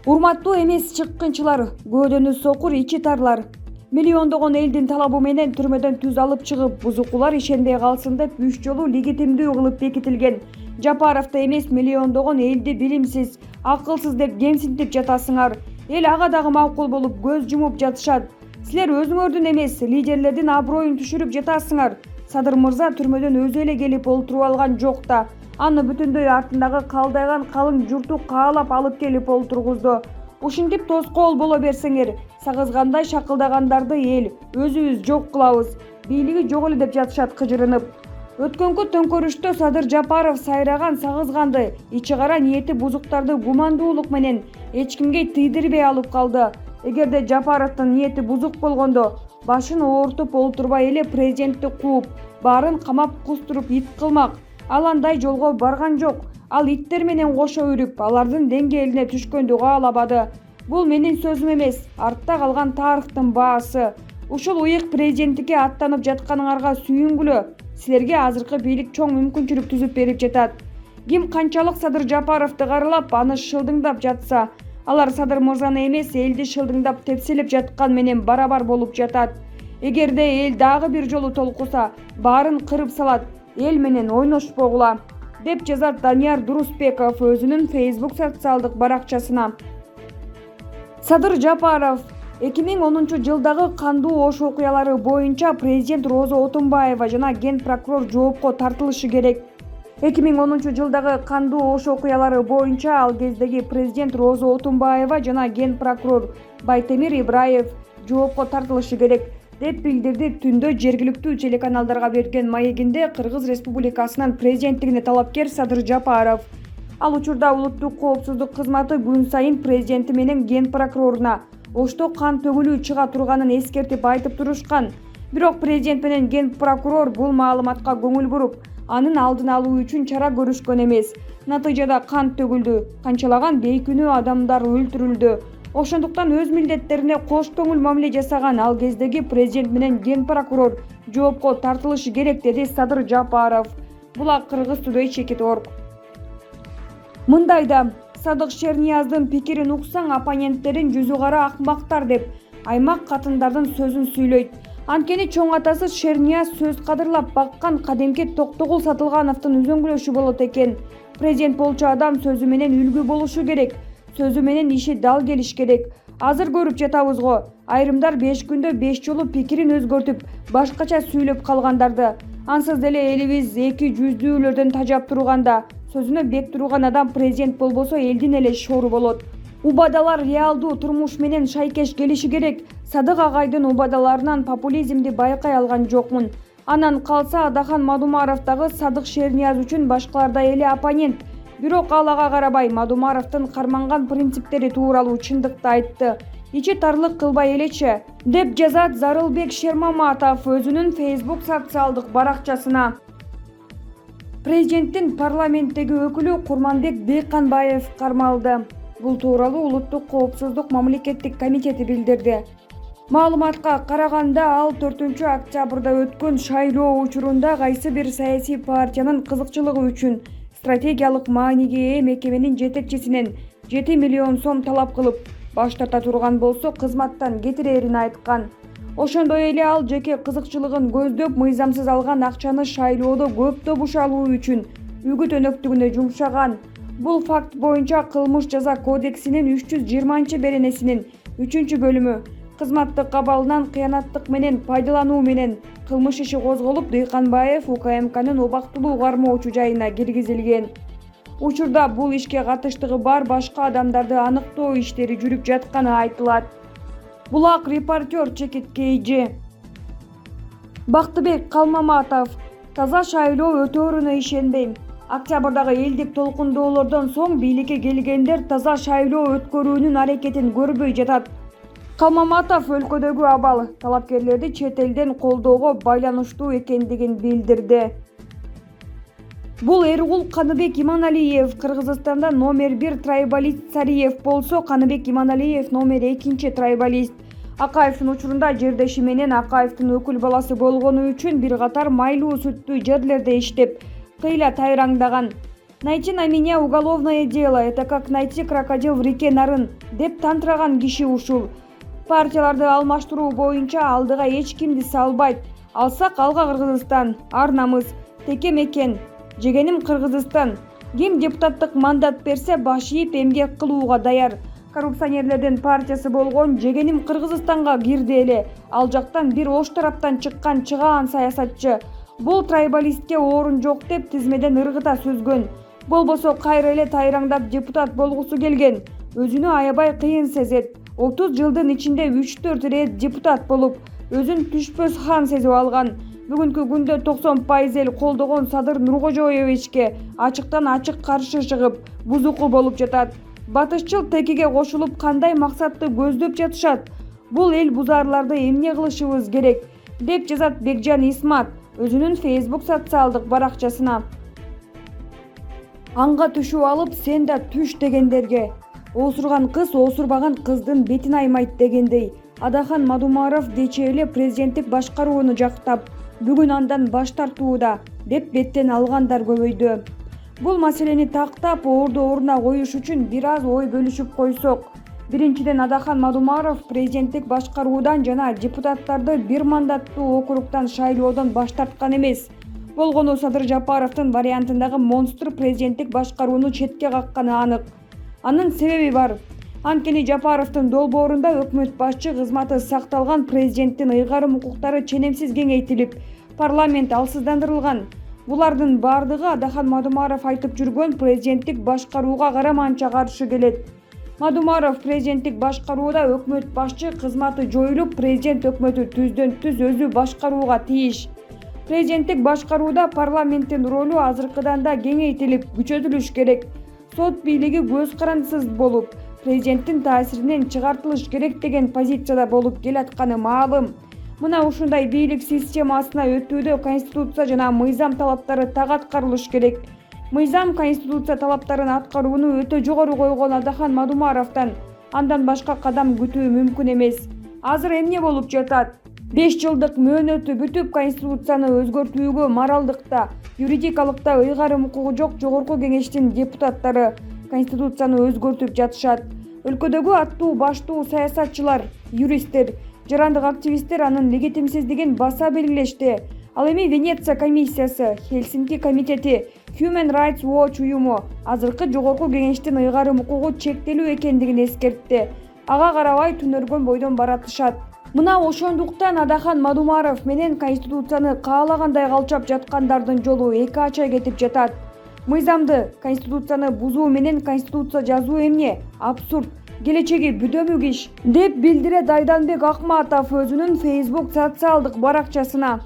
Урматтуу эмес чыккынчылар, көөдөнү сокур ичи тарлар. Миллиондогон элдин талабы менен түрмөдөн түз алып чыгып, бузукулар ишенбей калсын деп 3 жолу легитимдүү кылып бекитилген Жапаровду эмес миллиондогон элди билимсиз, акылсыз деп кемсинтип жатасыңар. Эл ага дагы макул болуп көз жумуп жатышат. Силер өзүңөрдүн эмес, лидерлердин аброюн түшүрүп жатасыңар. Садыр мырза түрмөдөн өзү эле келип олтуруп алган жок да. Аны бүтүндөй артындагы калдайган калың журту каалап алып келип олтургузду. Ушинтип тоскоол боло берсеңер, сагызгандай шакылдагандарды эл өзүбүз жок кылабыз. Бийлиги жок эле деп жатышат кыжырынып. Өткөнкү төңкөрүштө Садыр Жапаров сайраган, сагызганды, ичи кара ниети бузуктарды гумандуулук менен эч кимге тийдирбей алып калды. Эгерде Жапаровдун ниети бузук болгондо, башын оортуп олтурбай эле президентти кууп, баарын камап кустуруп ит кылмак. Ал андай жолго барган жок. Ал иттер менен кошо үрүп, алардын деңгээлине түшкөндү каалабады. Бул менин сөзүм эмес, артта калган тарыхтын баасы. Ушул ыйык президенттикке аттанып жатканыңарга сүйүнгүлө. Силерге азыркы бийлик чоң мүмкүнчүлүк түзүп берип жатат. Ким канчалык Садыр Жапаровду каралап, аны шылдыңдап жатса, алар Садыр мырзаны эмес, элди шылдыңдап тепселеп жаткан менен барабар болуп жатат. Эгерде эл дагы бир жолу толкуса, баарын кырып салат. Эл менен ойношпогула, деп жазат Данияр Дурусбеков өзүнүн Facebook социалдык баракчасына. Садыр Жапаров 2010 жылдагы кандуу ош окуялары боюнча президент Роза Отунбаева жана ген прокурор жоопко тартылышы керек. 2010 жылдагы кандуу ош окуялары боюнча ал кездеги президент Роза Отунбаева жана ген прокурор Байтемир Ибраев жоопко тартылышы керек, деп билдирди түндө жергиликтүү телеканалдарга берген маегинде Кыргыз Республикасынын президенттигине талапкер Садыр Жапаров. Ал учурда улуттук коопсуздук кызматы күн сайын президенти менен ген прокуроруна Ошто кан төгүлүү чыга турганын эскертип айтып турушкан. Бирок президент менен ген прокурор бул маалыматка көңүл буруп, анын алдын алуу үчүн чара көрүшкөн эмес. Натыйжада кан төгүлдү, канчалаган бейкүнөө адамдар өлтүрүлдү. Ошондуктан өз милдеттерине кош көңүл мамиле жасаган ал кездеги президент менен ген прокурор жоопко тартылышы керек, деди Садыр Жапаров. Була Кыргыз Today Чекит.org. Мындайда Садык Шернияздын пикирин уксаң, оппоненттерин жүзү кара акмактар деп аймак катындардын сөзүн сүйлөйт. Анткени чоң атасы Шернияз сөз кадырлап баккан кадимки Токтогул Сатылгановдун үзөңгүлөшү болот экен. Президент болчу адам сөзү менен үлгү болушу керек, сөзү менен иши дал келиш керек. Азыр көрүп жатабыз го, айрымдар 5 күндө 5 жолу пикирин өзгөртүп, башкача сүйлөп калгандарды. Ансыз деле элибиз эки жүздүүлөрдөн тажап турганда, сөзүнө бек турган адам президент болбосо элдин эле шору болот. Убадалар реалдуу турмуш менен шайкеш келиши керек. Садык агайдын убадаларынан популизмди байкай алган жокмун. Анан калса Адахан Мадумаров дагы Садык Шернияз үчүн башкалардай эле оппонент. Бирок ал ага карабай Мадумаровдун карманган принциптери тууралуу чындыкты айтты. Ичи тарлык кылбай элечи, деп жазат Зарылбек Шермаматов өзүнүн Facebook социалдык баракчасына. Президенттин парламенттеги өкүлү Курманбек Бейканбаев кармалды. Бул тууралуу Улуттук коопсуздук мамлекеттик комитети билдирди. Маалыматка караганда, ал 4-октябрда өткөн шайлоо учурунда кайсы бир саясий партиянын кызыкчылыгы үчүн стратегиялык мааниге ээ мекеменин жетекчисинен 7 миллион сом талап кылып, баш тарта турган болсо кызматтан кетирерин айткан. Ошондой эле ал жеке кызыкчылыгын көздөп мыйзамсыз алган акчаны шайлоодо көп добуш алуу үчүн үгүт өнөктүгүнө жумшаган. Бул факт боюнча Кылмыш жаза кодексинин 320-беренесинин 3-бөлүмү кызматтык абалынан кыянаттык менен пайдалануу менен кылмыш иши козголуп, Дыйканбаев УКМКнын убактылуу кармоочу жайына киргизилген. Учурда бул ишке катыштыгы бар башка адамдарды аныктоо иштери жүрүп жатканы айтылат. Булак репортер Чекит KG. Бактыбек Калмаматов: таза шайлоо өтөөрүнө ишенбейм. Октябрдагы элдик толкундоолордон соң бийликке келгендер таза шайлоо өткөрүүнүн аракетин көрбөй жатат. Калмаматов өлкөдөгү абал талапкерлерди чет элден колдоого байланыштуу экендигин билдирди. Бул Эргул Каныбек Иманалиев Кыргызстанда номер 1 трайбалист Сариев болсо, Каныбек Иманалиев номер 2 трайбалист. Акаевдин учурунда жердеши менен Акаевдин өкүл баласы болгону үчүн бир катар майлуу сүттүү жерлерде иштеп, кыйла тайраңдаган. Найти на меня уголовное дело, это как найти крокодил в реке Нарын деп тантыраган киши ушул. Партияларды алмаштыруу боюнча алдыга эч кимди салбайт. Алсак алга Кыргызстан, ар намыс, теке мекен, жегеним Кыргызстан. Ким депутаттык мандат берсе баш ийип эмгек кылууга даяр. Коррупционерлердин партиясы болгон жегеним Кыргызстанга кирди эле. Ал жактан бир ош тараптан чыккан чыгаан саясатчы бул трайбалистке орун жок деп тизмеден ыргыта сөзгөн. Болбосо кайра эле тайраңдап депутат болгусу келген. Өзүнү аябай кыйын сезет. 30 жылдын ичинде 3-4 ирет депутат болуп, өзүн түшпөс хан сезип алган. Бүгүнкү күндө 90% эл колдогон Садыр Нуркожоевичке ачыктан ачык каршы чыгып, бузуку болуп жатат. Батышчыл текиге кошулуп кандай максатты көздөп жатышат? Бул эл бузарларды эмне кылышыбыз керек, деп жазат Бекжан Исмат өзүнүн Facebook социалдык баракчасына. Анга түшүп алып, сен да түш дегендерге. Осурган кыз осурбаган кыздын бетин аймайт дегендей. Адахан Мадумаров дече эле президенттик башкарууну жактап, бүгүн андан баш тартууда деп беттен алгандар көбөйдү. Бул маселени тактап ордуна коюш үчүн бир аз ой бөлүшүп койсок. Биринчиден, Адахан Мадумаров президенттик башкаруудан жана депутаттарды бир мандаттуу округтан шайлоодон баш тарткан эмес. Болгону Садыр Жапаровдун вариантындагы монстр президенттик башкарууну четке какканы анык. Анын себеби бар. Анткени Жапаровдун долбоорунда өкмөт башчы кызматы сакталган, президенттин ыйгарым укуктары ченемсиз кеңейтилип, парламент алсыздандырылган. Булардын бардыгы Адахан Мадумаров айтып жүргөн президенттик башкарууга караманча каршы келет. Мадумаров президенттик башкарууда өкмөт башчы кызматы жоюлуп, президент өкмөтү түздөн-түз өзү башкарууга тийиш. Президенттик башкарууда парламенттин ролу азыркыдан да кеңейтилип, күчөтүлүш керек. Сот бийлиги көз карандысыз болуп, президенттин таасиринен чыгартылыш керек деген позицияда болуп келатканы маалым. Мына ушундай бийлик системасына өтүүдө конституция жана мыйзам талаптары так аткарылыш керек. Мыйзам конституция талаптарын аткарууну өтө жогору койгон Адахан Мадумаровдон андан башка кадам күтүү мүмкүн эмес. Азыр эмне болуп жатат? 5 жылдык мөөнөтү бүтүп, конституцияны өзгөртүүгө моралдыкта, юридикалыкта ыйгарым укугу жок жогорку кеңештин депутаттары конституцияны өзгөртүп жатышат. Өлкөдөгү аттуу баштуу саясатчылар, юристтер, жарандык активисттер анын легитимсиздигин баса белгилешти. Ал эми Венеция комиссиясы, Хельсинки комитети, Human Rights Watch уюму азыркы жогорку кеңештин ыйгарым укугу чектелүү экендигин эскертти. Ага карабай түнөргөн бойдон баратышат. Мына ошондуктан Адахан Мадумаров менен конституцияны каалагандай калчап жаткандардын жолу эки ача кетип жатат. Мыйзамды, конституцияны бузуу менен конституция жазуу эмне? Абсурд. Келечеги бүдөмүк иш, деп билдирет Айданбек Акматов өзүнүн Facebook социалдык баракчасына.